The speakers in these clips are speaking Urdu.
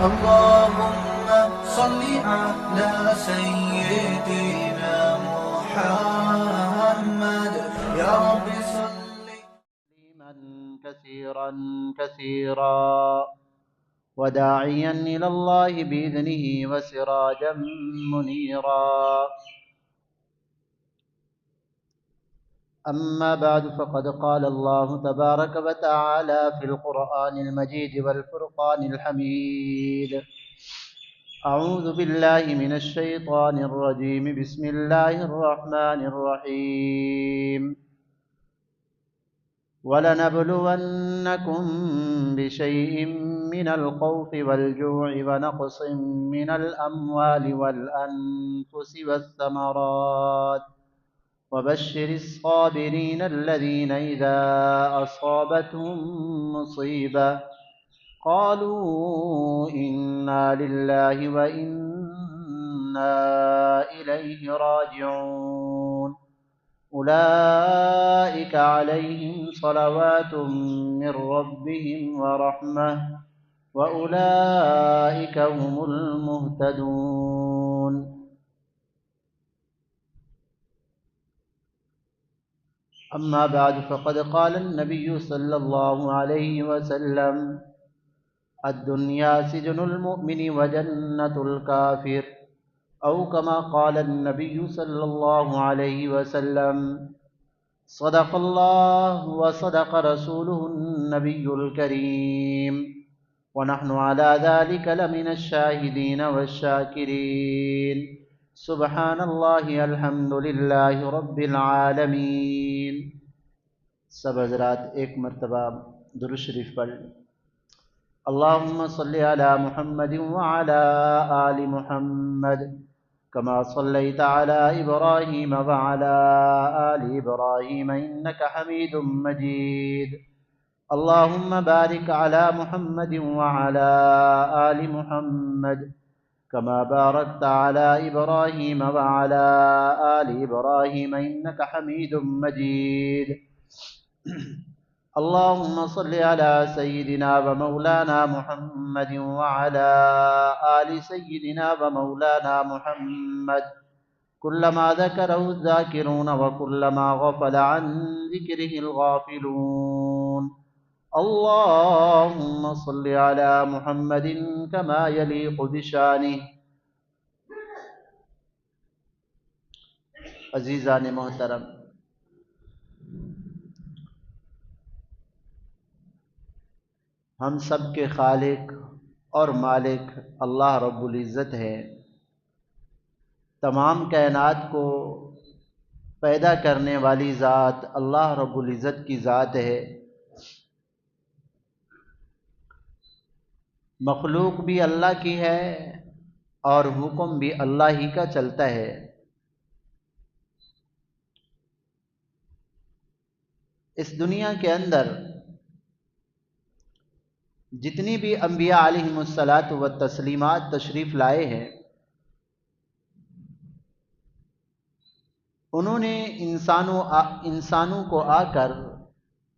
اللهم صل على سيدنا محمد يا رب صل كثيرا كثيرا وداعيا إلى الله بإذنه وسراجا منيرا. أما بعد فقد قال الله تبارك وتعالى في القرآن المجيد والفرقان الحميد: أعوذ بالله من الشيطان الرجيم. بسم الله الرحمن الرحيم. وَلَنَبْلُوَنَّكُمْ بِشَيْءٍ مِّنَ الْخَوْفِ وَالْجُوعِ وَنَقْصٍ مِّنَ الْأَمْوَالِ وَالْأَنفُسِ وَالثَّمَرَاتِ وَبَشِّرِ الصَّابِرِينَ الَّذِينَ إِذَا أَصَابَتْهُم مُّصِيبَةٌ قَالُوا إِنَّا لِلَّهِ وَإِنَّا إِلَيْهِ راجعون. أولئك عليهم صلوات من ربهم ورحمة وأولئك هم المهتدون. أما بعد فقد قال النبي صلى الله عليه وسلم: الدنيا سجن المؤمن وجنة الكافر، أو كما قال النبي صلى الله عليه وسلم: صدق الله وصدق رسوله النبي الكريم، ونحن على ذلك لمن الشاهدين والشاكرين. سبحان الله الحمد لله رب العالمین. سب حضرات ایک مرتبہ درود شریف پڑھ. اللہم صلی علی محمد وعلی آل محمد كما صليت على إبراهيم وعلى آل إبراهيم إنك حميد مجيد. اللهم بارك على محمد وعلى آل محمد كما باركت على إبراهيم وعلى آل إبراهيم إنك حميد مجيد. اللهم صل على سيدنا ومولانا محمد وعلى آل سيدنا ومولانا محمد كلما ذكره الذاكرون وكلما غفل عن ذكره الغافلون. اللهم صل على محمد كما يليق بشانه. عزیزان محترم، ہم سب کے خالق اور مالک اللہ رب العزت ہے. تمام کائنات کو پیدا کرنے والی ذات اللہ رب العزت کی ذات ہے. مخلوق بھی اللہ کی ہے اور حکم بھی اللہ ہی کا چلتا ہے. اس دنیا کے اندر جتنی بھی انبیاء علیہم الصلاۃ والتسلیمات تشریف لائے ہیں، انہوں نے انسانوں کو آ کر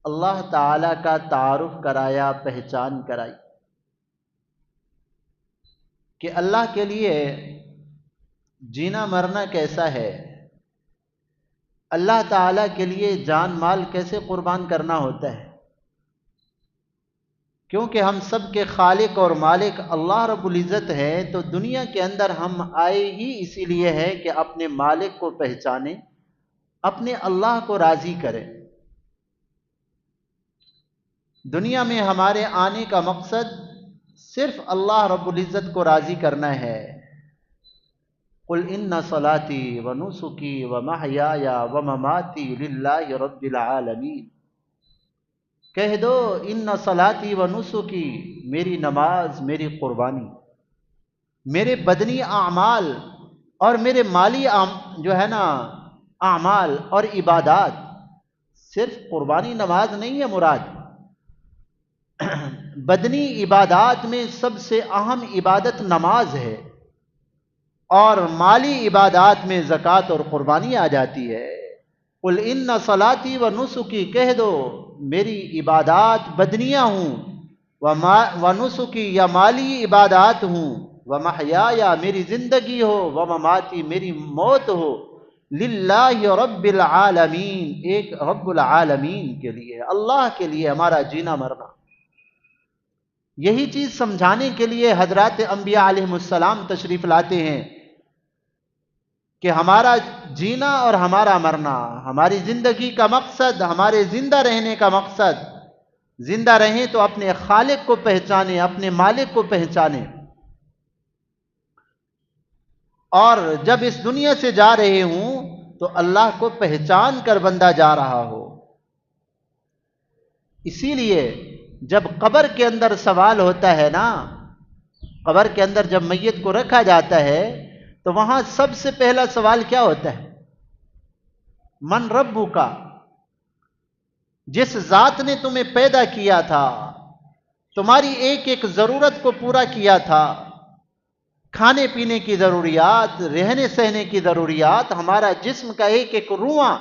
اللہ تعالی کا تعارف کرایا، پہچان کرائی کہ اللہ کے لیے جینا مرنا کیسا ہے، اللہ تعالی کے لیے جان مال کیسے قربان کرنا ہوتا ہے. کیونکہ ہم سب کے خالق اور مالک اللہ رب العزت ہے، تو دنیا کے اندر ہم آئے ہی اسی لیے ہے کہ اپنے مالک کو پہچانیں، اپنے اللہ کو راضی کریں. دنیا میں ہمارے آنے کا مقصد صرف اللہ رب العزت کو راضی کرنا ہے. قل ان صلاتي ونسكي ومحياي ومماتي لله رب العالمین. کہہ دو ان صلاتی و نسکی، میری نماز، میری قربانی، میرے بدنی اعمال اور میرے مالی جو ہے نا اعمال اور عبادات، صرف قربانی نماز نہیں ہے مراد. بدنی عبادات میں سب سے اہم عبادت نماز ہے، اور مالی عبادات میں زکوٰۃ اور قربانی آ جاتی ہے. قل ان صلاتی و نسکی، کہہ دو میری عبادات بدنیاں ہوں، ونسکی یا مالی عبادات ہوں، ومحیا یا میری زندگی ہو، ومماتی میری موت ہو، للہ رب العالمین، ایک رب العالمین کے لیے، اللہ کے لیے ہمارا جینا مرنا۔ یہی چیز سمجھانے کے لیے حضرات انبیاء علیہ السلام تشریف لاتے ہیں کہ ہمارا جینا اور ہمارا مرنا، ہماری زندگی کا مقصد، ہمارے زندہ رہنے کا مقصد، زندہ رہیں تو اپنے خالق کو پہچانیں، اپنے مالک کو پہچانیں، اور جب اس دنیا سے جا رہے ہوں تو اللہ کو پہچان کر بندہ جا رہا ہو۔ اسی لیے جب قبر کے اندر سوال ہوتا ہے نا، قبر کے اندر جب میت کو رکھا جاتا ہے تو وہاں سب سے پہلا سوال کیا ہوتا ہے؟ من ربک، جس ذات نے تمہیں پیدا کیا تھا، تمہاری ایک ایک ضرورت کو پورا کیا تھا، کھانے پینے کی ضروریات، رہنے سہنے کی ضروریات، ہمارا جسم کا ایک ایک روواں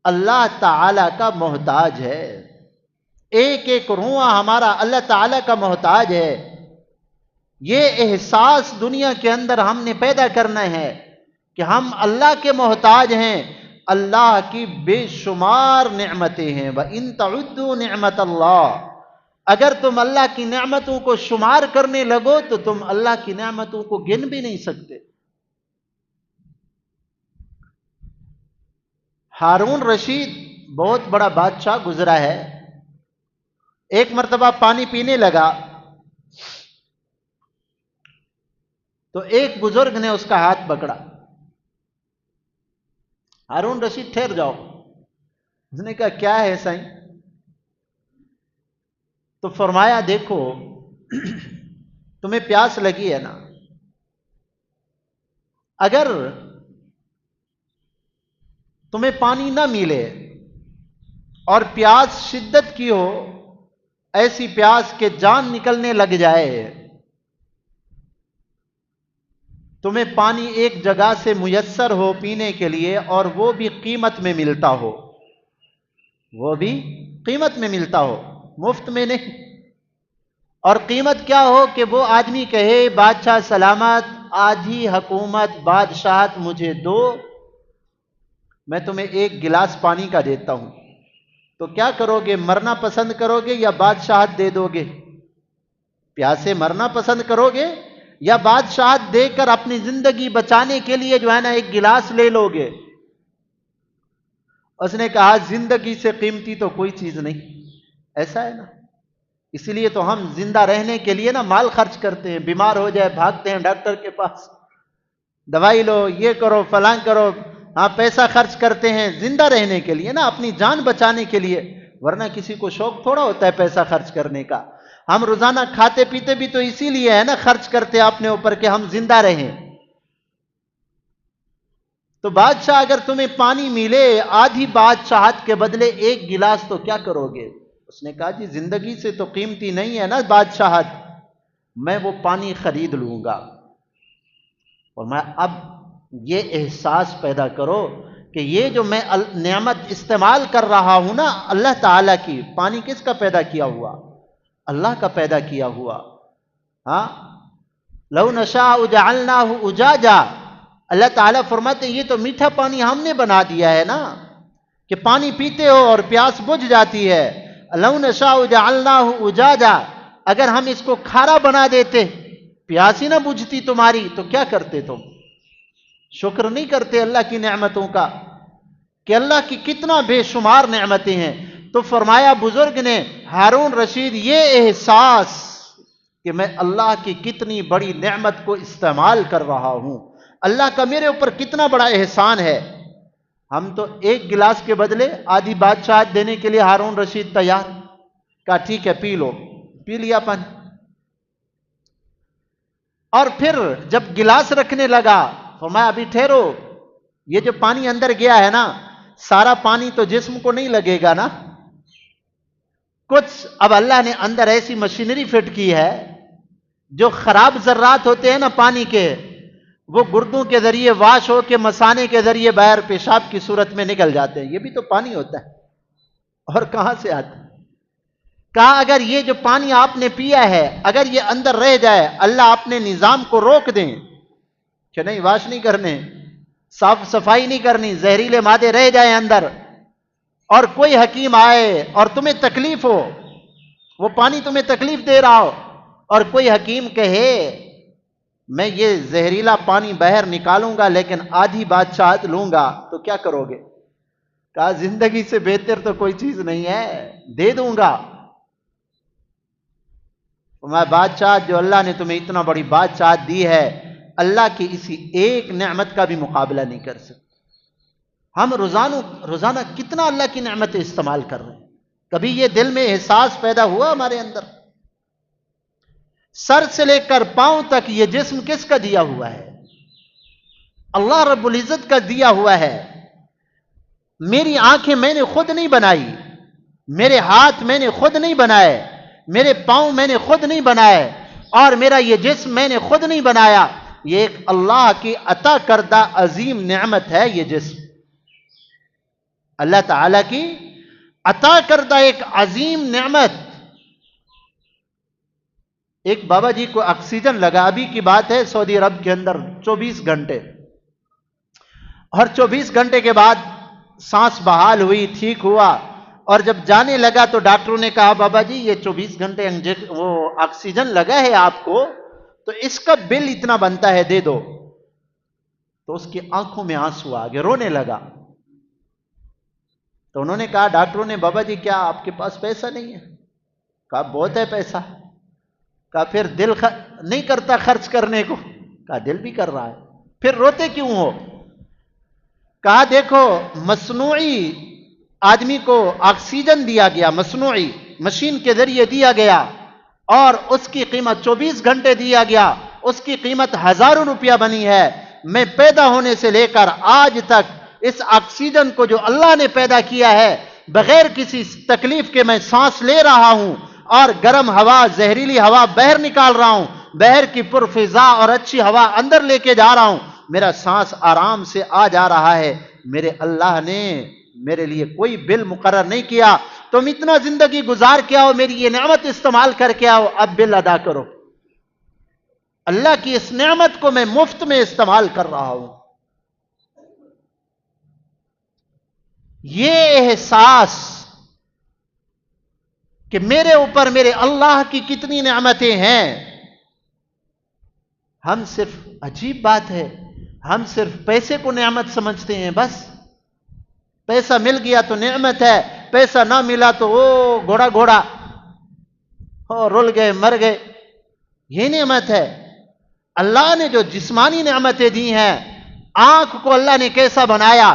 اللہ تعالی کا محتاج ہے، ایک ایک روواں ہمارا اللہ تعالی کا محتاج ہے۔ یہ احساس دنیا کے اندر ہم نے پیدا کرنا ہے کہ ہم اللہ کے محتاج ہیں۔ اللہ کی بے شمار نعمتیں ہیں، وَإِن تَعُدُّوا نِعْمَةَ اللَّهِ، اگر تم اللہ کی نعمتوں کو شمار کرنے لگو تو تم اللہ کی نعمتوں کو گن بھی نہیں سکتے۔ ہارون رشید بہت بڑا بادشاہ گزرا ہے، ایک مرتبہ پانی پینے لگا تو ایک بزرگ نے اس کا ہاتھ پکڑا، ہارون رشید ٹھہر جاؤ۔ اس نے کہا کیا ہے سائیں؟ تو فرمایا دیکھو تمہیں پیاس لگی ہے نا، اگر تمہیں پانی نہ ملے اور پیاس شدت کی ہو، ایسی پیاس کہ جان نکلنے لگ جائے، تمہیں پانی ایک جگہ سے میسر ہو پینے کے لیے اور وہ بھی قیمت میں ملتا ہو، وہ بھی قیمت میں ملتا ہو، مفت میں نہیں، اور قیمت کیا ہو کہ وہ آدمی کہے بادشاہ سلامت، آدھی حکومت بادشاہت مجھے دو، میں تمہیں ایک گلاس پانی کا دیتا ہوں، تو کیا کرو گے؟ مرنا پسند کرو گے یا بادشاہت دے دو گے؟ پیاسے مرنا پسند کرو گے یا بادشاہت دے کر اپنی زندگی بچانے کے لیے جو ہے نا ایک گلاس لے لو گے؟ اس نے کہا زندگی سے قیمتی تو کوئی چیز نہیں۔ ایسا ہے نا، اسی لیے تو ہم زندہ رہنے کے لیے نا مال خرچ کرتے ہیں، بیمار ہو جائے بھاگتے ہیں ڈاکٹر کے پاس، دوائی لو، یہ کرو، فلاں کرو، ہاں پیسہ خرچ کرتے ہیں زندہ رہنے کے لیے نا، اپنی جان بچانے کے لیے، ورنہ کسی کو شوق تھوڑا ہوتا ہے پیسہ خرچ کرنے کا۔ ہم روزانہ کھاتے پیتے بھی تو اسی لیے ہے نا، خرچ کرتے اپنے اوپر کہ ہم زندہ رہیں۔ تو بادشاہ اگر تمہیں پانی ملے آدھی بادشاہت کے بدلے ایک گلاس تو کیا کرو گے؟ اس نے کہا جی زندگی سے تو قیمتی نہیں ہے نا بادشاہت، میں وہ پانی خرید لوں گا۔ اور میں اب یہ احساس پیدا کرو کہ یہ جو میں نعمت استعمال کر رہا ہوں نا اللہ تعالیٰ کی، پانی کس کا پیدا کیا ہوا؟ اللہ کا پیدا کیا ہوا۔ ہاں لو نشاء جعلناہ اجاجا، اللہ تعالیٰ فرماتے ہیں یہ تو میٹھا پانی ہم نے بنا دیا ہے نا، کہ پانی پیتے ہو اور پیاس بجھ جاتی ہے۔ لو نشاء جعلناہ اجاجا، اگر ہم اس کو کھارا بنا دیتے، پیاس ہی نہ بجھتی تمہاری، تو کیا کرتے تم؟ شکر نہیں کرتے اللہ کی نعمتوں کا کہ اللہ کی کتنا بے شمار نعمتیں ہیں۔ تو فرمایا بزرگ نے ہارون رشید یہ احساس کہ میں اللہ کی کتنی بڑی نعمت کو استعمال کر رہا ہوں، اللہ کا میرے اوپر کتنا بڑا احسان ہے۔ ہم تو ایک گلاس کے بدلے آدھی بادشاہت دینے کے لیے ہارون رشید تیار، کہا ٹھیک ہے پی لو، پی لیا پانی۔ اور پھر جب گلاس رکھنے لگا فرمایا ابھی ٹھہرو، یہ جو پانی اندر گیا ہے نا سارا پانی تو جسم کو نہیں لگے گا نا، کچھ اب اللہ نے اندر ایسی مشینری فٹ کی ہے جو خراب ذرات ہوتے ہیں نا پانی کے، وہ گردوں کے ذریعے واش ہو کے مثانے کے ذریعے باہر پیشاب کی صورت میں نکل جاتے ہیں۔ یہ بھی تو پانی ہوتا ہے، اور کہاں سے آتا ہے؟ کہا اگر یہ جو پانی آپ نے پیا ہے اگر یہ اندر رہ جائے اللہ اپنے نظام کو روک دیں کہ نہیں واش نہیں کرنے، صاف صفائی نہیں کرنی، زہریلے مادے رہ جائیں اندر، اور کوئی حکیم آئے اور تمہیں تکلیف ہو، وہ پانی تمہیں تکلیف دے رہا ہو، اور کوئی حکیم کہے میں یہ زہریلا پانی باہر نکالوں گا لیکن آدھی بادشاہت لوں گا، تو کیا کرو گے؟ کہا زندگی سے بہتر تو کوئی چیز نہیں ہے، دے دوں گا۔ میں بادشاہت جو اللہ نے تمہیں اتنا بڑی بادشاہت دی ہے، اللہ کی اسی ایک نعمت کا بھی مقابلہ نہیں کر سکتے۔ ہم روزانہ کتنا اللہ کی نعمتیں استعمال کر رہے ہیں، کبھی یہ دل میں احساس پیدا ہوا ہمارے اندر؟ سر سے لے کر پاؤں تک یہ جسم کس کا دیا ہوا ہے؟ اللہ رب العزت کا دیا ہوا ہے۔ میری آنکھیں میں نے خود نہیں بنائی، میرے ہاتھ میں نے خود نہیں بنائے، میرے پاؤں میں نے خود نہیں بنائے، اور میرا یہ جسم میں نے خود نہیں بنایا، یہ ایک اللہ کی عطا کردہ عظیم نعمت ہے۔ یہ جسم اللہ تعالی کی عطا کردہ ایک عظیم نعمت۔ ایک بابا جی کو آکسیجن لگا، ابھی کی بات ہے، سعودی عرب کے اندر 24 گھنٹے، اور 24 گھنٹے کے بعد سانس بحال ہوئی، ٹھیک ہوا، اور جب جانے لگا تو ڈاکٹروں نے کہا بابا جی یہ 24 گھنٹے وہ آکسیجن لگا ہے آپ کو تو اس کا بل اتنا بنتا ہے، دے دو۔ تو اس کی آنکھوں میں آنسو آ گئے، رونے لگا۔ تو انہوں نے کہا ڈاکٹروں نے بابا جی کیا آپ کے پاس پیسہ نہیں ہے؟ کہا بہت ہے پیسہ۔ کہا پھر دل نہیں کرتا خرچ کرنے کو؟ کہا دل بھی کر رہا ہے، پھر روتے کیوں ہو؟ کہا دیکھو مصنوعی آدمی کو آکسیجن دیا گیا، مصنوعی مشین کے ذریعے دیا گیا، اور اس کی قیمت 24 گھنٹے دیا گیا، اس کی قیمت ہزاروں روپیہ بنی ہے۔ میں پیدا ہونے سے لے کر آج تک اس آکسیجن کو جو اللہ نے پیدا کیا ہے بغیر کسی تکلیف کے میں سانس لے رہا ہوں، اور گرم ہوا زہریلی ہوا باہر نکال رہا ہوں، باہر کی پرفضا اور اچھی ہوا اندر لے کے جا رہا ہوں، میرا سانس آرام سے آ جا رہا ہے۔ میرے اللہ نے میرے لیے کوئی بل مقرر نہیں کیا، تم اتنا زندگی گزار کے آؤ، میری یہ نعمت استعمال کر کے آؤ، اب بل ادا کرو۔ اللہ کی اس نعمت کو میں مفت میں استعمال کر رہا ہوں۔ یہ احساس کہ میرے اوپر میرے اللہ کی کتنی نعمتیں ہیں، ہم صرف عجیب بات ہے، ہم صرف پیسے کو نعمت سمجھتے ہیں، بس پیسہ مل گیا تو نعمت ہے، پیسہ نہ ملا تو گھوڑا رول گئے مر گئے، یہ نعمت ہے۔ اللہ نے جو جسمانی نعمتیں دی ہیں، آنکھ کو اللہ نے کیسا بنایا،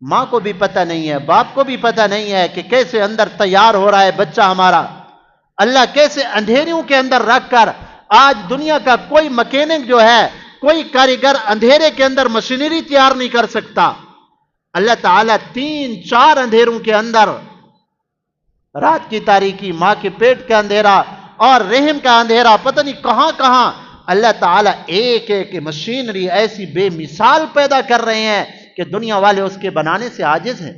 ماں کو بھی پتہ نہیں ہے، باپ کو بھی پتہ نہیں ہے کہ کیسے اندر تیار ہو رہا ہے بچہ ہمارا۔ اللہ کیسے اندھیریوں کے اندر رکھ کر، آج دنیا کا کوئی مکینک جو ہے، کوئی کاریگر اندھیرے کے اندر مشینری تیار نہیں کر سکتا۔ اللہ تعالیٰ 3-4 اندھیروں کے اندر، رات کی تاریکی، ماں کے پیٹ کا اندھیرا اور رحم کا اندھیرا، پتہ نہیں کہاں کہاں اللہ تعالیٰ ایک ایک مشینری ایسی بے مثال پیدا کر رہے ہیں کہ دنیا والے اس کے بنانے سے عاجز ہیں۔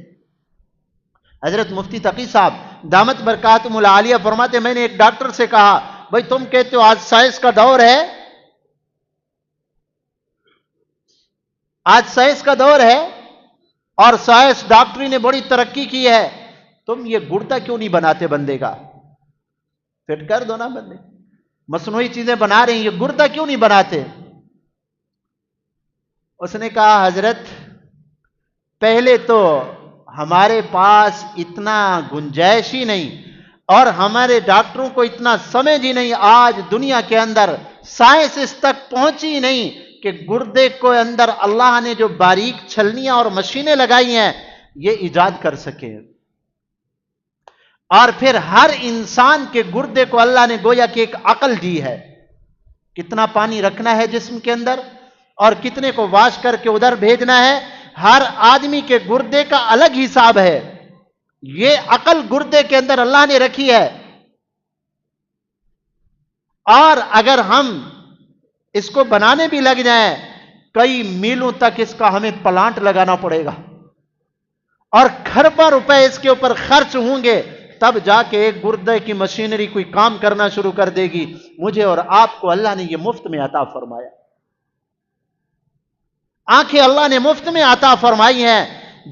حضرت مفتی تقی صاحب دامت برکاتہم العالیہ فرماتے میں نے ایک ڈاکٹر سے کہا بھائی تم کہتے ہو آج سائنس کا دور ہے، آج سائنس کا دور ہے اور سائنس ڈاکٹری نے بڑی ترقی کی ہے، تم یہ گردہ کیوں نہیں بناتے بندے کا؟ فٹ کر دو نا بندے، مصنوعی چیزیں بنا رہے ہیں، یہ گردہ کیوں نہیں بناتے؟ اس نے کہا حضرت پہلے تو ہمارے پاس اتنا گنجائش ہی نہیں اور ہمارے ڈاکٹروں کو اتنا سمجھ ہی نہیں، آج دنیا کے اندر سائنس اس تک پہنچی نہیں کہ گردے کو اندر اللہ نے جو باریک چھلنیاں اور مشینیں لگائی ہیں یہ ایجاد کر سکے، اور پھر ہر انسان کے گردے کو اللہ نے گویا کہ ایک عقل دی ہے، کتنا پانی رکھنا ہے جسم کے اندر اور کتنے کو واش کر کے ادھر بھیجنا ہے، ہر آدمی کے گردے کا الگ حساب ہے، یہ عقل گردے کے اندر اللہ نے رکھی ہے، اور اگر ہم اس کو بنانے بھی لگ جائیں کئی میلوں تک اس کا ہمیں پلانٹ لگانا پڑے گا اور کھربوں روپے اس کے اوپر خرچ ہوں گے، تب جا کے ایک گردے کی مشینری کوئی کام کرنا شروع کر دے گی۔ مجھے اور آپ کو اللہ نے یہ مفت میں عطا فرمایا، آنکھیں اللہ نے مفت میں عطا فرمائی ہیں۔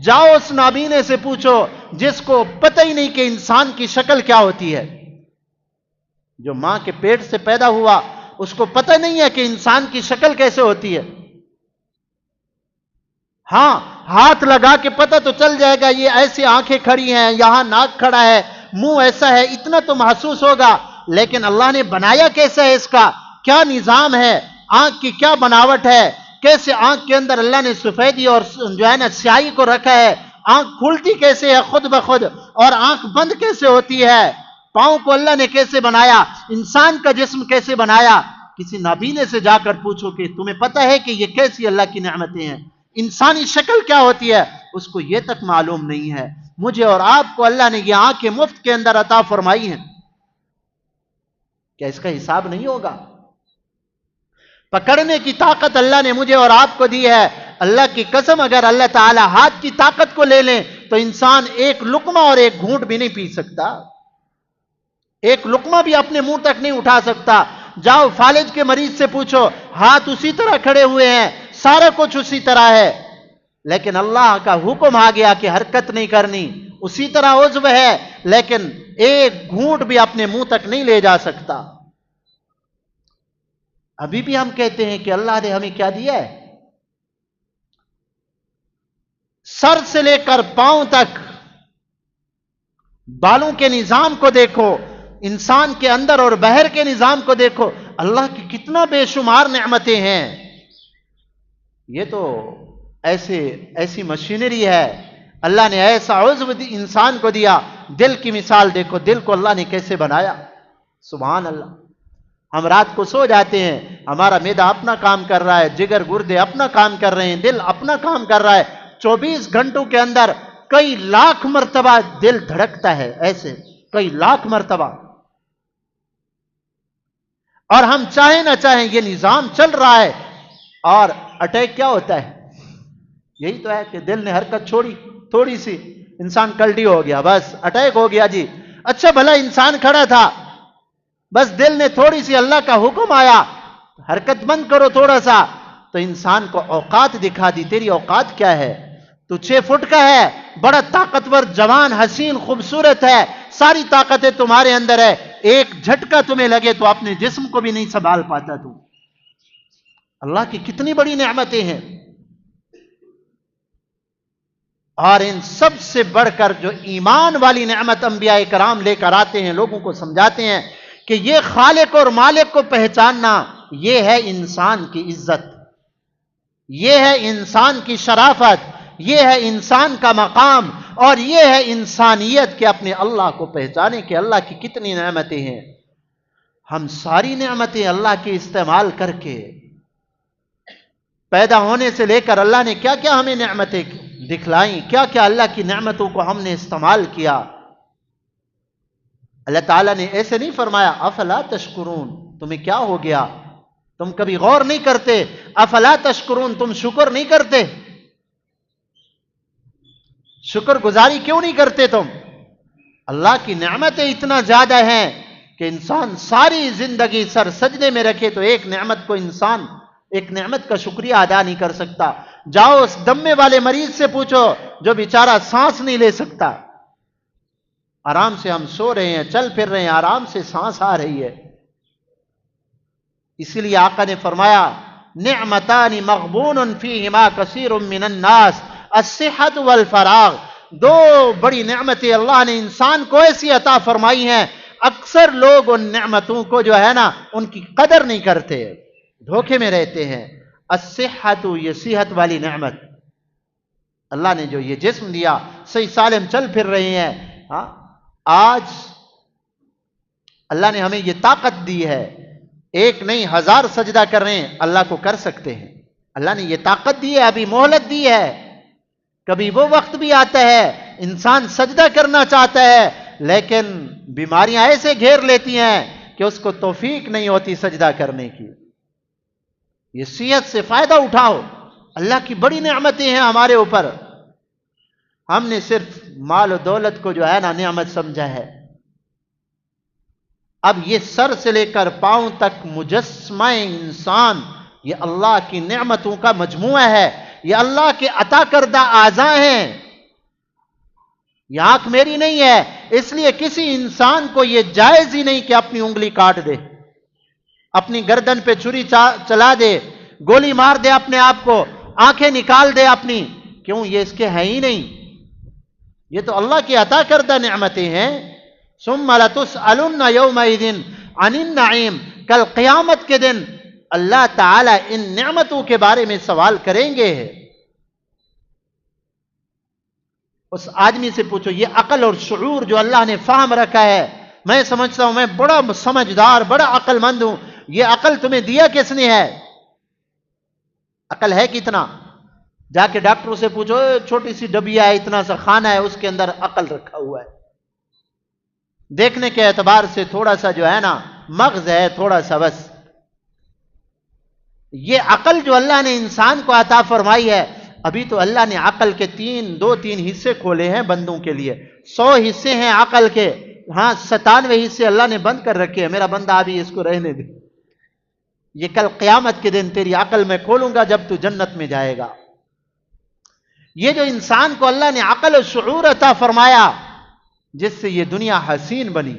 جاؤ اس نابینے سے پوچھو جس کو پتہ ہی نہیں کہ انسان کی شکل کیا ہوتی ہے، جو ماں کے پیٹ سے پیدا ہوا اس کو پتہ نہیں ہے کہ انسان کی شکل کیسے ہوتی ہے۔ ہاں ہاتھ لگا کے پتہ تو چل جائے گا یہ ایسی آنکھیں کھڑی ہیں، یہاں ناک کھڑا ہے، منہ ایسا ہے، اتنا تو محسوس ہوگا، لیکن اللہ نے بنایا کیسا ہے، اس کا کیا نظام ہے، آنکھ کی کیا بناوٹ ہے، کیسے آنکھ کے اندر اللہ نے سفیدی اور جو ہے نا سیاہی کو رکھا ہے، آنکھ کھلتی کیسے ہے خود بخود، اور آنکھ بند کیسے ہوتی ہے، پاؤں کو اللہ نے کیسے بنایا، انسان کا جسم کیسے بنایا۔ کسی نابینے سے جا کر پوچھو کہ تمہیں پتہ ہے کہ یہ کیسی اللہ کی نعمتیں ہیں، انسانی شکل کیا ہوتی ہے، اس کو یہ تک معلوم نہیں ہے۔ مجھے اور آپ کو اللہ نے یہ آنکھیں مفت کے اندر عطا فرمائی ہیں، کیا اس کا حساب نہیں ہوگا؟ پکڑنے کی طاقت اللہ نے مجھے اور آپ کو دی ہے۔ اللہ کی قسم اگر اللہ تعالی ہاتھ کی طاقت کو لے لیں تو انسان ایک لقمہ اور ایک گھونٹ بھی نہیں پی سکتا، ایک لقمہ بھی اپنے منہ تک نہیں اٹھا سکتا۔ جاؤ فالج کے مریض سے پوچھو، ہاتھ اسی طرح کھڑے ہوئے ہیں، سارا کچھ اسی طرح ہے، لیکن اللہ کا حکم آ گیا کہ حرکت نہیں کرنی، اسی طرح عضو ہے لیکن ایک گھونٹ بھی اپنے منہ تک نہیں لے جا سکتا۔ ابھی بھی ہم کہتے ہیں کہ اللہ نے ہمیں کیا دیا ہے، سر سے لے کر پاؤں تک بالوں کے نظام کو دیکھو، انسان کے اندر اور باہر کے نظام کو دیکھو، اللہ کی کتنا بے شمار نعمتیں ہیں۔ یہ تو ایسی مشینری ہے، اللہ نے ایسا عضو انسان کو دیا۔ دل کی مثال دیکھو، دل کو اللہ نے کیسے بنایا، سبحان اللہ۔ ہم رات کو سو جاتے ہیں، ہمارا معدہ اپنا کام کر رہا ہے، جگر گردے اپنا کام کر رہے ہیں، دل اپنا کام کر رہا ہے، 24 گھنٹوں کے اندر کئی لاکھ مرتبہ دل دھڑکتا ہے، ایسے کئی لاکھ مرتبہ، اور ہم چاہیں نہ چاہیں یہ نظام چل رہا ہے۔ اور اٹیک کیا ہوتا ہے، یہی تو ہے کہ دل نے حرکت چھوڑی تھوڑی سی، انسان کلڈی ہو گیا، بس اٹیک ہو گیا جی۔ اچھا بھلا انسان کھڑا تھا، بس دل نے تھوڑی سی، اللہ کا حکم آیا حرکت بند کرو تھوڑا سا، تو انسان کو اوقات دکھا دی، تیری اوقات کیا ہے، تو 6 فٹ کا ہے، بڑا طاقتور، جوان، حسین، خوبصورت ہے، ساری طاقتیں تمہارے اندر ہے، ایک جھٹکا تمہیں لگے تو اپنے جسم کو بھی نہیں سنبھال پاتا تو۔ اللہ کی کتنی بڑی نعمتیں ہیں، اور ان سب سے بڑھ کر جو ایمان والی نعمت انبیاء کرام لے کر آتے ہیں، لوگوں کو سمجھاتے ہیں کہ یہ خالق اور مالک کو پہچاننا، یہ ہے انسان کی عزت، یہ ہے انسان کی شرافت، یہ ہے انسان کا مقام، اور یہ ہے انسانیت کہ اپنے اللہ کو پہچانے کہ اللہ کی کتنی نعمتیں ہیں۔ ہم ساری نعمتیں اللہ کی استعمال کر کے، پیدا ہونے سے لے کر اللہ نے کیا کیا ہمیں نعمتیں دکھلائیں، کیا کیا اللہ کی نعمتوں کو ہم نے استعمال کیا۔ اللہ تعالیٰ نے ایسے نہیں فرمایا افلا تشکرون، تمہیں کیا ہو گیا، تم کبھی غور نہیں کرتے، افلا تشکرون، تم شکر نہیں کرتے، شکر گزاری کیوں نہیں کرتے تم؟ اللہ کی نعمتیں اتنا زیادہ ہیں کہ انسان ساری زندگی سر سجدے میں رکھے تو ایک نعمت کا شکریہ ادا نہیں کر سکتا۔ جاؤ اس دمے والے مریض سے پوچھو جو بیچارہ سانس نہیں لے سکتا، آرام سے ہم سو رہے ہیں، چل پھر رہے ہیں، آرام سے سانس آ رہی ہے۔ اسی لیے آقا نے فرمایا نعمتان مغبون فیہما کثیر من الناس الصحت والفراغ، 2 بڑی نعمتیں اللہ نے انسان کو ایسی عطا فرمائی ہیں، اکثر لوگ ان نعمتوں کو جو ہے نا ان کی قدر نہیں کرتے، دھوکے میں رہتے ہیں۔ الصحت، یہ صحت والی نعمت، اللہ نے جو یہ جسم دیا، صحیح سالم چل پھر رہے ہیں، آج اللہ نے ہمیں یہ طاقت دی ہے، 1 نہیں 1000 سجدہ کر رہے ہیں، اللہ کو کر سکتے ہیں، اللہ نے یہ طاقت دی ہے، ابھی مہلت دی ہے۔ کبھی وہ وقت بھی آتا ہے انسان سجدہ کرنا چاہتا ہے لیکن بیماریاں ایسے گھیر لیتی ہیں کہ اس کو توفیق نہیں ہوتی سجدہ کرنے کی۔ یہ صحت سے فائدہ اٹھاؤ، اللہ کی بڑی نعمتیں ہیں ہمارے اوپر، ہم نے صرف مال و دولت کو جو ہے نا نعمت سمجھا ہے۔ اب یہ سر سے لے کر پاؤں تک مجسمہ انسان یہ اللہ کی نعمتوں کا مجموعہ ہے، یہ اللہ کے عطا کردہ اعضاء ہیں، یہ آنکھ میری نہیں ہے، اس لیے کسی انسان کو یہ جائز ہی نہیں کہ اپنی انگلی کاٹ دے، اپنی گردن پہ چھری چلا دے، گولی مار دے اپنے آپ کو، آنکھیں نکال دے اپنی، کیوں؟ یہ اس کے ہے ہی نہیں، یہ تو اللہ کی عطا کردہ نعمتیں ہیں۔ ثم لتسألن یومئذ عن النعیم، کل قیامت کے دن اللہ تعالی ان نعمتوں کے بارے میں سوال کریں گے۔ اس آدمی سے پوچھو، یہ عقل اور شعور جو اللہ نے فہم رکھا ہے، میں سمجھتا ہوں میں بڑا سمجھدار، بڑا عقل مند ہوں، یہ عقل تمہیں دیا کس نے ہے؟ عقل ہے کتنا؟ جا کے ڈاکٹروں سے پوچھو، چھوٹی سی ڈبیا ہے، اتنا سا خانہ ہے، اس کے اندر عقل رکھا ہوا ہے، دیکھنے کے اعتبار سے تھوڑا سا جو ہے نا مغز ہے، تھوڑا سا بس۔ یہ عقل جو اللہ نے انسان کو عطا فرمائی ہے، ابھی تو اللہ نے عقل کے دو تین حصے کھولے ہیں بندوں کے لیے، 100 حصے ہیں عقل کے، ہاں 97 حصے اللہ نے بند کر رکھے ہیں، میرا بندہ ابھی اس کو رہنے دے، یہ کل قیامت کے دن تیری عقل میں کھولوں گا جب تو جنت میں جائے گا۔ یہ جو انسان کو اللہ نے عقل و شعور عطا فرمایا، جس سے یہ دنیا حسین بنی،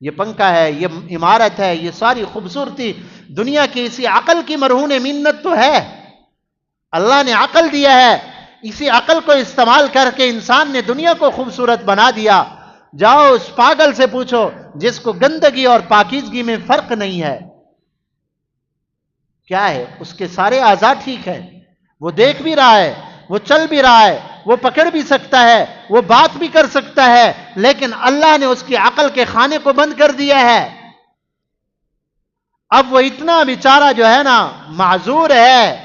یہ پنکھا ہے، یہ عمارت ہے، یہ ساری خوبصورتی دنیا کی اسی عقل کی مرہون منت تو ہے۔ اللہ نے عقل دیا ہے، اسی عقل کو استعمال کر کے انسان نے دنیا کو خوبصورت بنا دیا۔ جاؤ اس پاگل سے پوچھو جس کو گندگی اور پاکیزگی میں فرق نہیں ہے، کیا ہے؟ اس کے سارے اعضاء ٹھیک ہیں، وہ دیکھ بھی رہا ہے، وہ چل بھی رہا ہے، وہ پکڑ بھی سکتا ہے، وہ بات بھی کر سکتا ہے، لیکن اللہ نے اس کی عقل کے خانے کو بند کر دیا ہے۔ اب وہ اتنا بیچارہ جو ہے نا معذور ہے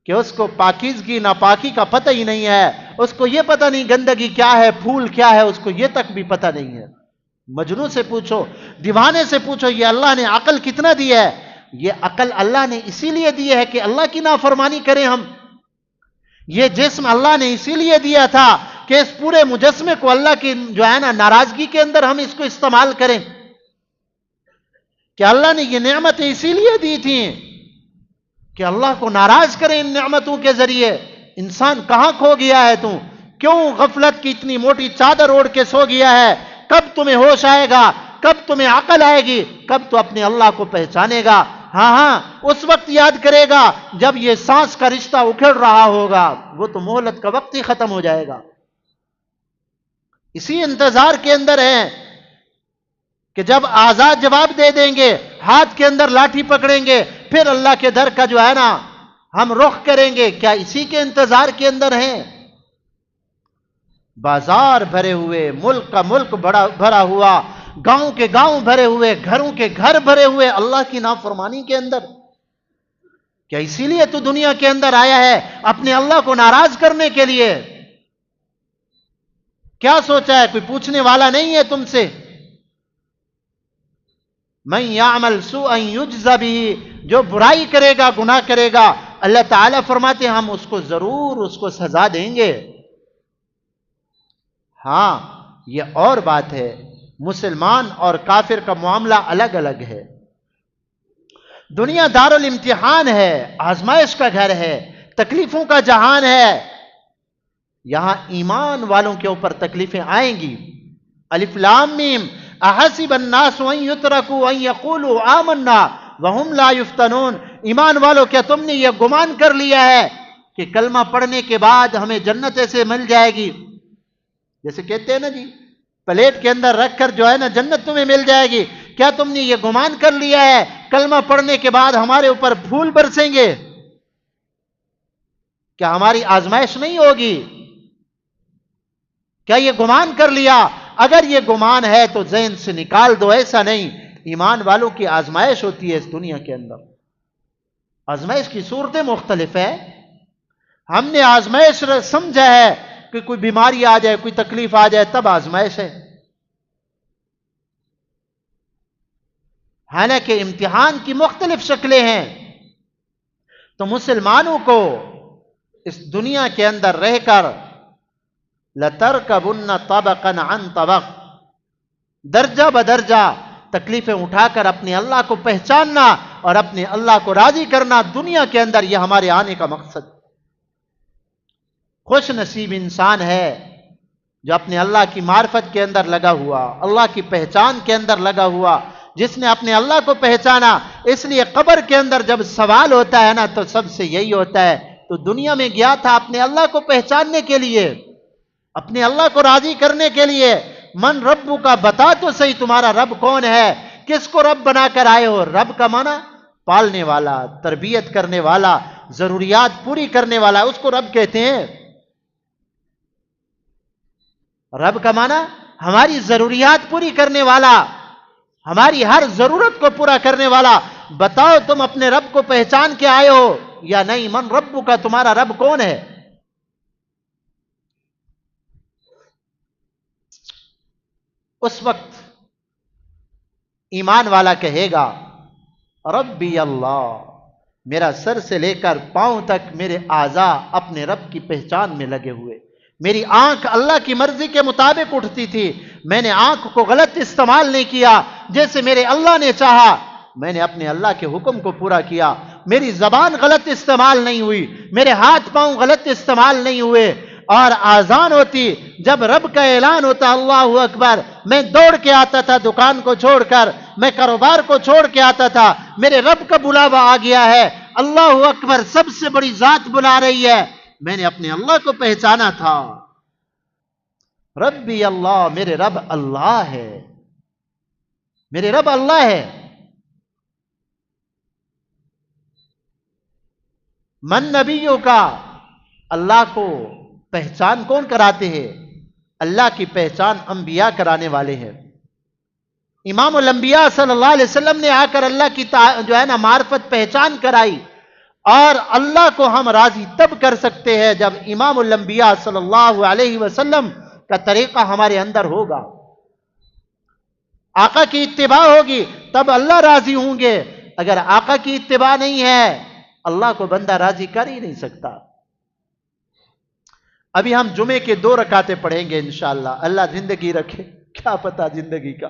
کہ اس کو پاکیزگی ناپاکی کا پتہ ہی نہیں ہے، اس کو یہ پتہ نہیں گندگی کیا ہے، پھول کیا ہے، اس کو یہ تک بھی پتہ نہیں ہے۔ مجنون سے پوچھو، دیوانے سے پوچھو، یہ اللہ نے عقل کتنا دی ہے؟ یہ عقل اللہ نے اسی لیے دی ہے کہ اللہ کی نافرمانی کریں ہم۔ یہ جسم اللہ نے اسی لیے دیا تھا کہ اس پورے مجسمے کو اللہ کی جو ہے نا ناراضگی کے اندر ہم اس کو استعمال کریں، کہ اللہ نے یہ نعمتیں اسی لیے دی تھیں کہ اللہ کو ناراض کریں ان نعمتوں کے ذریعے۔ انسان کہاں کھو گیا ہے تو؟ کیوں غفلت کی اتنی موٹی چادر اوڑھ کے سو گیا ہے؟ کب تمہیں ہوش آئے گا؟ کب تمہیں عقل آئے گی؟ کب تو اپنے اللہ کو پہچانے گا؟ ہاں اس وقت یاد کرے گا جب یہ سانس کا رشتہ اکھڑ رہا ہوگا، وہ تو مہلت کا وقت ہی ختم ہو جائے گا۔ اسی انتظار کے اندر ہیں کہ جب آزاد جواب دے دیں گے، ہاتھ کے اندر لاٹھی پکڑیں گے، پھر اللہ کے در کا جو ہے نا ہم رخ کریں گے، کیا اسی کے انتظار کے اندر ہیں؟ بازار بھرے ہوئے، ملک کا ملک بھرا ہوا، گاؤں کے گاؤں بھرے ہوئے، گھروں کے گھر بھرے ہوئے اللہ کی نافرمانی کے اندر۔ کیا اسی لیے تو دنیا کے اندر آیا ہے اپنے اللہ کو ناراض کرنے کے لیے؟ کیا سوچا ہے؟ کوئی پوچھنے والا نہیں ہے تم سے؟ من یعمل سوءا یجز بہ، جو برائی کرے گا، گناہ کرے گا، اللہ تعالیٰ فرماتے ہیں ہم اس کو ضرور اس کو سزا دیں گے۔ ہاں یہ اور بات ہے، مسلمان اور کافر کا معاملہ الگ الگ ہے۔ دنیا دارالامتحان ہے، آزمائش کا گھر ہے، تکلیفوں کا جہان ہے۔ یہاں ایمان والوں کے اوپر تکلیفیں آئیں گی۔ الف لام میم احسب الناس ان یترکوا ان یقولوا آمنا وهم لا یفتنون۔ ایمان والو، کیا تم نے یہ گمان کر لیا ہے کہ کلمہ پڑھنے کے بعد ہمیں جنت ایسے مل جائے گی؟ جیسے کہتے ہیں نا جی، پلیٹ کے اندر رکھ کر جو ہے نا جنت تمہیں مل جائے گی۔ کیا تم نے یہ گمان کر لیا ہے کلمہ پڑھنے کے بعد ہمارے اوپر پھول برسیں گے؟ کیا ہماری آزمائش نہیں ہوگی؟ کیا یہ گمان کر لیا؟ اگر یہ گمان ہے تو ذہن سے نکال دو، ایسا نہیں۔ ایمان والوں کی آزمائش ہوتی ہے اس دنیا کے اندر۔ آزمائش کی صورتیں مختلف ہیں۔ ہم نے آزمائش سمجھا ہے کہ کوئی بیماری آ جائے، کوئی تکلیف آ جائے تب آزمائش ہے، حالانکہ امتحان کی مختلف شکلیں ہیں۔ تو مسلمانوں کو اس دنیا کے اندر رہ کر لَتَرْكَبُنَّ طَبَقًا عَنْ طَبَقٍ، درجہ بدرجہ تکلیفیں اٹھا کر اپنے اللہ کو پہچاننا اور اپنے اللہ کو راضی کرنا دنیا کے اندر، یہ ہمارے آنے کا مقصد۔ خوش نصیب انسان ہے جو اپنے اللہ کی معرفت کے اندر لگا ہوا، اللہ کی پہچان کے اندر لگا ہوا، جس نے اپنے اللہ کو پہچانا۔ اس لیے قبر کے اندر جب سوال ہوتا ہے نا تو سب سے یہی ہوتا ہے، تو دنیا میں گیا تھا اپنے اللہ کو پہچاننے کے لیے، اپنے اللہ کو راضی کرنے کے لیے۔ من ربو کا، بتا تو صحیح تمہارا رب کون ہے، کس کو رب بنا کر آئے ہو؟ رب کا معنی پالنے والا، تربیت کرنے والا، ضروریات پوری کرنے والا، اس کو رب کہتے ہیں۔ رب کا معنی ہماری ضروریات پوری کرنے والا، ہماری ہر ضرورت کو پورا کرنے والا۔ بتاؤ تم اپنے رب کو پہچان کے آئے ہو یا نہیں؟ من ربو کا، تمہارا رب کون ہے؟ اس وقت ایمان والا کہے گا ربی اللہ، میرا سر سے لے کر پاؤں تک میرے اعضاء اپنے رب کی پہچان میں لگے ہوئے۔ میری آنکھ اللہ کی مرضی کے مطابق اٹھتی تھی، میں نے آنکھ کو غلط استعمال نہیں کیا، جیسے میرے اللہ نے چاہا میں نے اپنے اللہ کے حکم کو پورا کیا۔ میری زبان غلط استعمال نہیں ہوئی، میرے ہاتھ پاؤں غلط استعمال نہیں ہوئے۔ اور آذان ہوتی، جب رب کا اعلان ہوتا اللہ اکبر، میں دوڑ کے آتا تھا دکان کو چھوڑ کر، میں کاروبار کو چھوڑ کے آتا تھا، میرے رب کا بلاوا آ گیا ہے، اللہ اکبر، سب سے بڑی ذات بلا رہی ہے، میں نے اپنے اللہ کو پہچانا تھا۔ ربی اللہ، میرے رب اللہ ہے، میرے رب اللہ ہے۔ من نبیوں کا، اللہ کو پہچان کون کراتے ہیں؟ اللہ کی پہچان انبیاء کرانے والے ہیں۔ امام الانبیاء صلی اللہ علیہ وسلم نے آ کر اللہ کی جو ہے نا معرفت پہچان کرائی، اور اللہ کو ہم راضی تب کر سکتے ہیں جب امام الانبیاء صلی اللہ علیہ وسلم کا طریقہ ہمارے اندر ہوگا، آقا کی اتباع ہوگی، تب اللہ راضی ہوں گے۔ اگر آقا کی اتباع نہیں ہے، اللہ کو بندہ راضی کر ہی نہیں سکتا۔ ابھی ہم جمعے کے 2 رکعتیں پڑھیں گے انشاءاللہ، اللہ زندگی رکھے، کیا پتا زندگی کا۔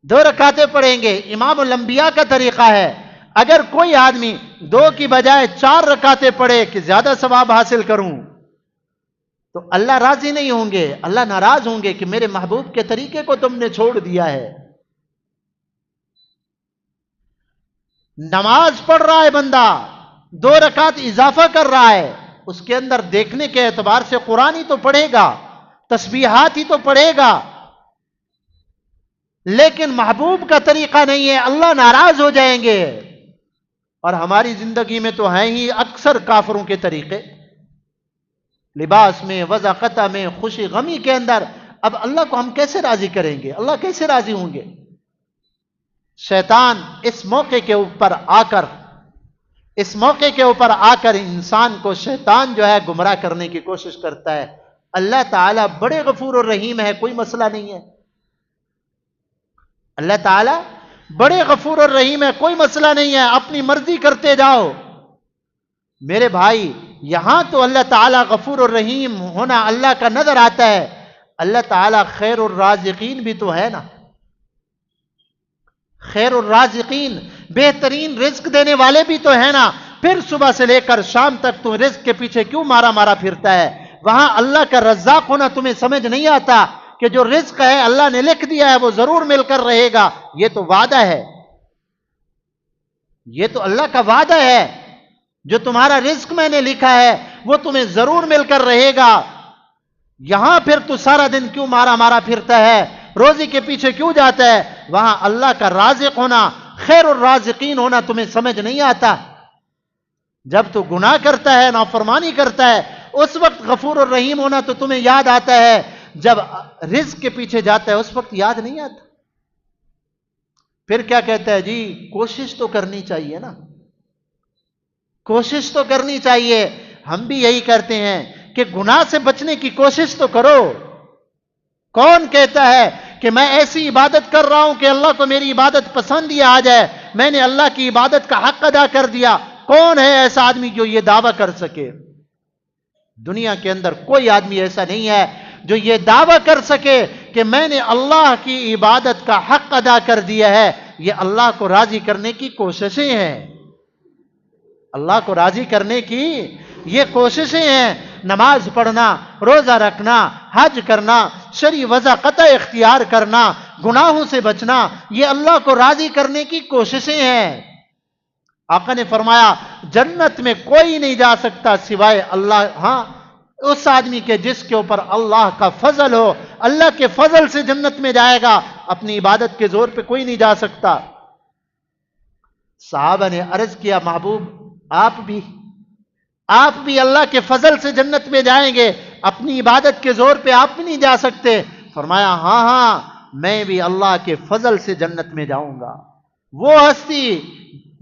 2 رکعتیں پڑھیں گے، امام الانبیاء کا طریقہ ہے۔ اگر کوئی آدمی 2 کی بجائے 4 رکعتیں پڑھے کہ زیادہ ثواب حاصل کروں، تو اللہ راضی نہیں ہوں گے، اللہ ناراض ہوں گے کہ میرے محبوب کے طریقے کو تم نے چھوڑ دیا ہے۔ نماز پڑھ رہا ہے بندہ، 2 رکعت اضافہ کر رہا ہے، اس کے اندر دیکھنے کے اعتبار سے قرآن ہی تو پڑھے گا، تسبیحات ہی تو پڑھے گا، لیکن محبوب کا طریقہ نہیں ہے، اللہ ناراض ہو جائیں گے۔ اور ہماری زندگی میں تو ہیں ہی اکثر کافروں کے طریقے، لباس میں، وضاقتہ میں، خوشی غمی کے اندر۔ اب اللہ کو ہم کیسے راضی کریں گے؟ اللہ کیسے راضی ہوں گے؟ شیطان اس موقع کے اوپر آ کر انسان کو، شیطان جو ہے گمراہ کرنے کی کوشش کرتا ہے۔ اللہ تعالیٰ بڑے غفور الرحیم ہے، کوئی مسئلہ نہیں ہے، اللہ تعالیٰ بڑے غفور الرحیم ہے، کوئی مسئلہ نہیں ہے، اپنی مرضی کرتے جاؤ۔ میرے بھائی، یہاں تو اللہ تعالیٰ غفور الرحیم ہونا اللہ کا نظر آتا ہے، اللہ تعالیٰ خیر الرازقین بھی تو ہے نا، خیر الرازقین، بہترین رزق دینے والے بھی تو ہے نا۔ پھر صبح سے لے کر شام تک تم رزق کے پیچھے کیوں مارا پھرتا ہے؟ وہاں اللہ کا رزاق ہونا تمہیں سمجھ نہیں آتا کہ جو رزق ہے اللہ نے لکھ دیا ہے وہ ضرور مل کر رہے گا، یہ تو وعدہ ہے، یہ تو اللہ کا وعدہ ہے، جو تمہارا رزق میں نے لکھا ہے وہ تمہیں ضرور مل کر رہے گا۔ یہاں پھر تو سارا دن کیوں مارا پھرتا ہے، روزی کے پیچھے کیوں جاتا ہے؟ وہاں اللہ کا رازق ہونا، خیر الرازقین ہونا تمہیں سمجھ نہیں آتا۔ جب تو گناہ کرتا ہے، نافرمانی کرتا ہے، اس وقت غفور الرحیم ہونا تو تمہیں یاد آتا ہے، جب رزق کے پیچھے جاتا ہے اس وقت یاد نہیں آتا۔ پھر کیا کہتا ہے؟ جی کوشش تو کرنی چاہیے نا، کوشش تو کرنی چاہیے۔ ہم بھی یہی کرتے ہیں کہ گناہ سے بچنے کی کوشش تو کرو۔ کون کہتا ہے کہ میں ایسی عبادت کر رہا ہوں کہ اللہ کو میری عبادت پسند ہی آ جائے، میں نے اللہ کی عبادت کا حق ادا کر دیا؟ کون ہے ایسا آدمی جو یہ دعویٰ کر سکے؟ دنیا کے اندر کوئی آدمی ایسا نہیں ہے جو یہ دعویٰ کر سکے کہ میں نے اللہ کی عبادت کا حق ادا کر دیا ہے، یہ اللہ کو راضی کرنے کی کوششیں ہیں، اللہ کو راضی کرنے کی یہ کوششیں ہیں۔ نماز پڑھنا، روزہ رکھنا، حج کرنا، شرعی وضع قطع اختیار کرنا، گناہوں سے بچنا، یہ اللہ کو راضی کرنے کی کوششیں ہیں۔ آقا نے فرمایا جنت میں کوئی نہیں جا سکتا سوائے اللہ، ہاں اس آدمی کے جس کے اوپر اللہ کا فضل ہو، اللہ کے فضل سے جنت میں جائے گا، اپنی عبادت کے زور پہ کوئی نہیں جا سکتا۔ صحابہ نے عرض کیا محبوب آپ بھی اللہ کے فضل سے جنت میں جائیں گے، اپنی عبادت کے زور پہ آپ بھی نہیں جا سکتے؟ فرمایا ہاں میں بھی اللہ کے فضل سے جنت میں جاؤں گا۔ وہ ہستی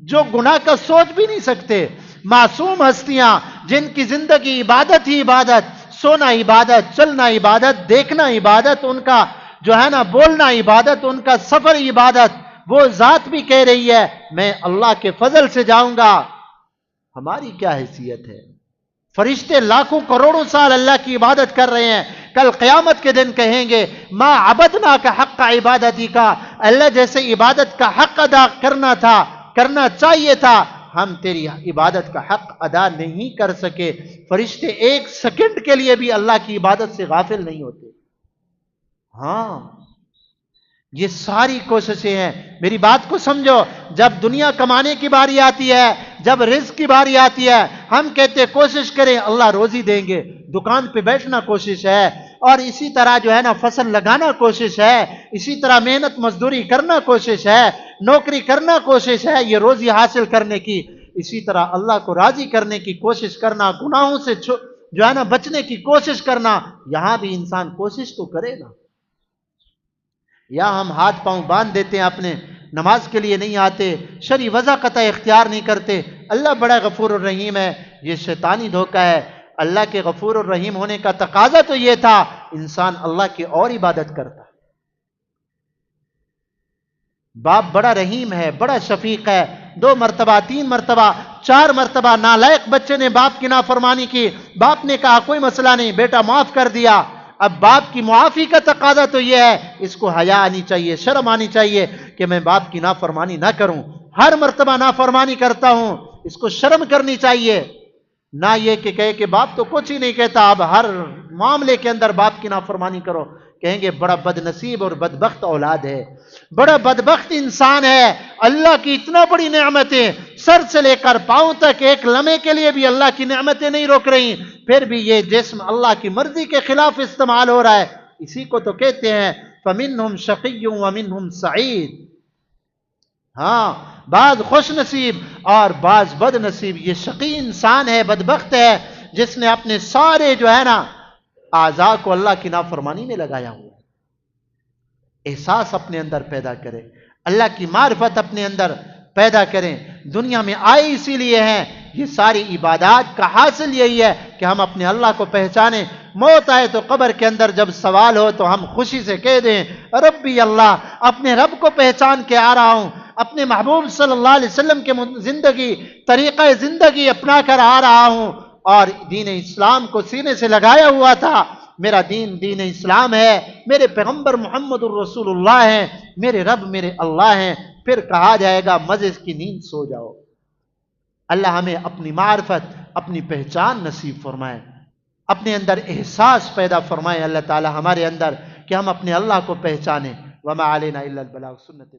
جو گناہ کا سوچ بھی نہیں سکتے، معصوم ہستیاں جن کی زندگی عبادت ہی عبادت، سونا عبادت، چلنا عبادت، دیکھنا عبادت، ان کا جو ہے نا بولنا عبادت، ان کا سفر عبادت، وہ ذات بھی کہہ رہی ہے میں اللہ کے فضل سے جاؤں گا۔ ہماری کیا حیثیت ہے؟ فرشتے لاکھوں کروڑوں سال اللہ کی عبادت کر رہے ہیں، کل قیامت کے دن کہیں گے ما عبدنا کا حق عبادتی کا، اللہ جیسے عبادت کا حق ادا کرنا چاہیے تھا، ہم تیری عبادت کا حق ادا نہیں کر سکے۔ فرشتے ایک سیکنڈ کے لیے بھی اللہ کی عبادت سے غافل نہیں ہوتے۔ ہاں یہ ساری کوششیں ہیں، میری بات کو سمجھو۔ جب دنیا کمانے کی باری آتی ہے، جب رزق کی باری آتی ہے، ہم کہتے ہیں کوشش کریں اللہ روزی دیں گے، دکان پہ بیٹھنا کوشش ہے، اور اسی طرح جو ہے نا فصل لگانا کوشش ہے، اسی طرح محنت مزدوری کرنا کوشش ہے، نوکری کرنا کوشش ہے یہ روزی حاصل کرنے کی، اسی طرح اللہ کو راضی کرنے کی کوشش کرنا، گناہوں سے جو ہے نا بچنے کی کوشش کرنا، یہاں بھی انسان کوشش تو کرے گا۔ یا ہم ہاتھ پاؤں باندھ دیتے ہیں اپنے، نماز کے لیے نہیں آتے، شرعی وضع قطع اختیار نہیں کرتے۔ اللہ بڑا غفور الرحیم ہے، یہ شیطانی دھوکہ ہے۔ اللہ کے غفور الرحیم ہونے کا تقاضا تو یہ تھا انسان اللہ کی اور عبادت کرتا۔ باپ بڑا رحیم ہے، بڑا شفیق ہے، 2 مرتبہ 3 مرتبہ 4 مرتبہ نالائق بچے نے باپ کی نافرمانی کی، باپ نے کہا کوئی مسئلہ نہیں بیٹا معاف کر دیا۔ اب باپ کی معافی کا تقاضا تو یہ ہے اس کو حیا آنی چاہیے، شرم آنی چاہیے کہ میں باپ کی نافرمانی نہ کروں، ہر مرتبہ نافرمانی کرتا ہوں، اس کو شرم کرنی چاہیے۔ نہ یہ کہ کہے کہ باپ تو کچھ ہی نہیں کہتا، اب ہر معاملے کے اندر باپ کی نافرمانی کرو، کہیں گے بڑا بد نصیب اور بدبخت اولاد ہے، بڑا بدبخت انسان ہے۔ اللہ کی اتنا بڑی نعمتیں سر سے لے کر پاؤں تک ایک لمحے کے لیے بھی اللہ کی نعمتیں نہیں روک رہی، پھر بھی یہ جسم اللہ کی مرضی کے خلاف استعمال ہو رہا ہے۔ اسی کو تو کہتے ہیں فَمِنْهُمْ شَقِيٌّ وَمِنْهُمْ سَعِيدٌ۔ ہاں بعض خوش نصیب اور بعض بد نصیب، یہ شقی انسان ہے، بدبخت ہے جس نے اپنے سارے جو ہے نا اعضاء کو اللہ کی نافرمانی میں لگایا ہوا ہے۔ احساس اپنے اندر پیدا کرے، اللہ کی معرفت اپنے اندر پیدا کریں۔ دنیا میں آئے اسی لیے ہیں، یہ ساری عبادات کا حاصل یہی ہے کہ ہم اپنے اللہ کو پہچانیں۔ موت آئے تو قبر کے اندر جب سوال ہو تو ہم خوشی سے کہہ دیں ربی اللہ، اپنے رب کو پہچان کے آ رہا ہوں، اپنے محبوب صلی اللہ علیہ وسلم کے زندگی طریقہ زندگی اپنا کر آ رہا ہوں، اور دین اسلام کو سینے سے لگایا ہوا تھا۔ میرا دین اسلام ہے، میرے پیغمبر محمد الرسول اللہ ہیں، میرے رب میرے اللہ ہیں۔ پھر کہا جائے گا مزے کی نیند سو جاؤ۔ اللہ ہمیں اپنی معرفت، اپنی پہچان نصیب فرمائے، اپنے اندر احساس پیدا فرمائے اللہ تعالی ہمارے اندر کہ ہم اپنے اللہ کو پہچانیں۔ وما علینا الا البلاغ، سنت